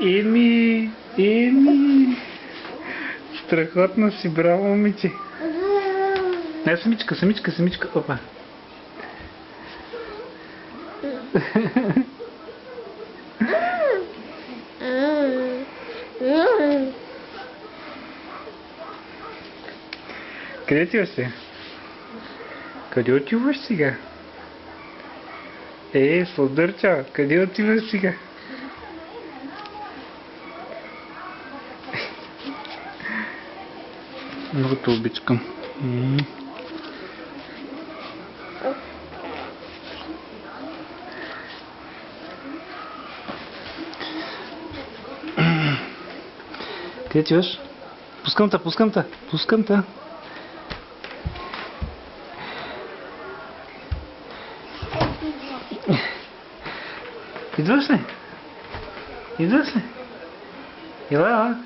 Еми. Страхотно си, браво, момиче. Не, самичка. Опа. Къде отиваш сега? Къде отиваш сега? Сладърча, къде отиваш сега? Много те обичкам. Къде отиваш? Пускам те. Идваш ли? Ела.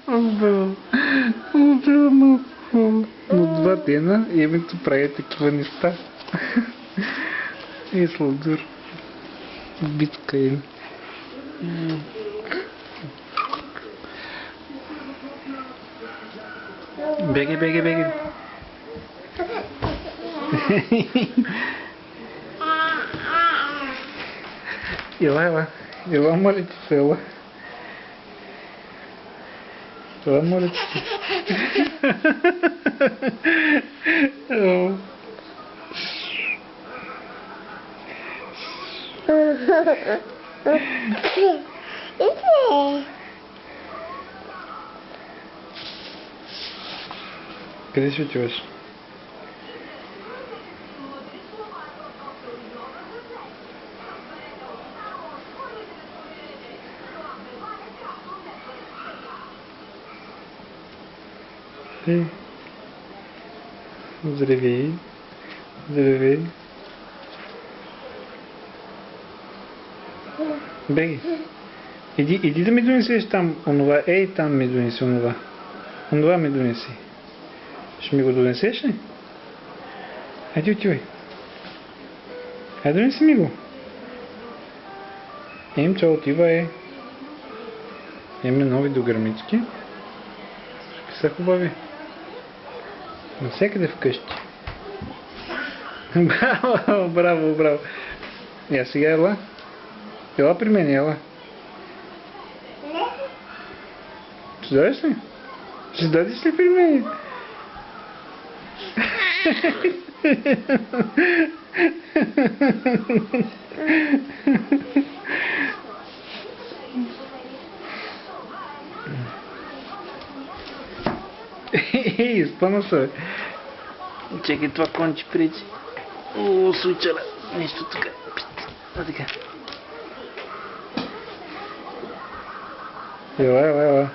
Убил много. Но 2 дена името прави такива неща. Сладур. Битка им. Беги. Ела, моля ти се, ела. Моля ти се. Къде си отиваш? Здравей. Беги. Иди да ми донесеш там онова. Там ми донеси онова. Онова ми донеси. Ще ми го донесеш ли? Хайде отивай. Хайде донеси ми го. Емчо, отивай. Имаме нови догърмички. Са хубави. Навсякъде вкъщи. Браво. Я сега ела. Ела при мен, ела. Ще дадеш ли? Ще дадеш ли при мен? Спъна се. Чекай, това конче преди. Случара. Нещо така. Така. Ела.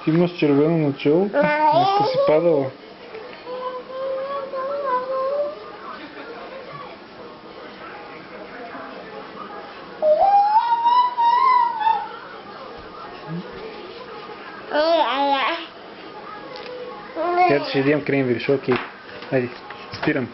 Ти имаш червено начало. Днеска си падала. Ще ядем кренвирш, окей. Хайде, спирам.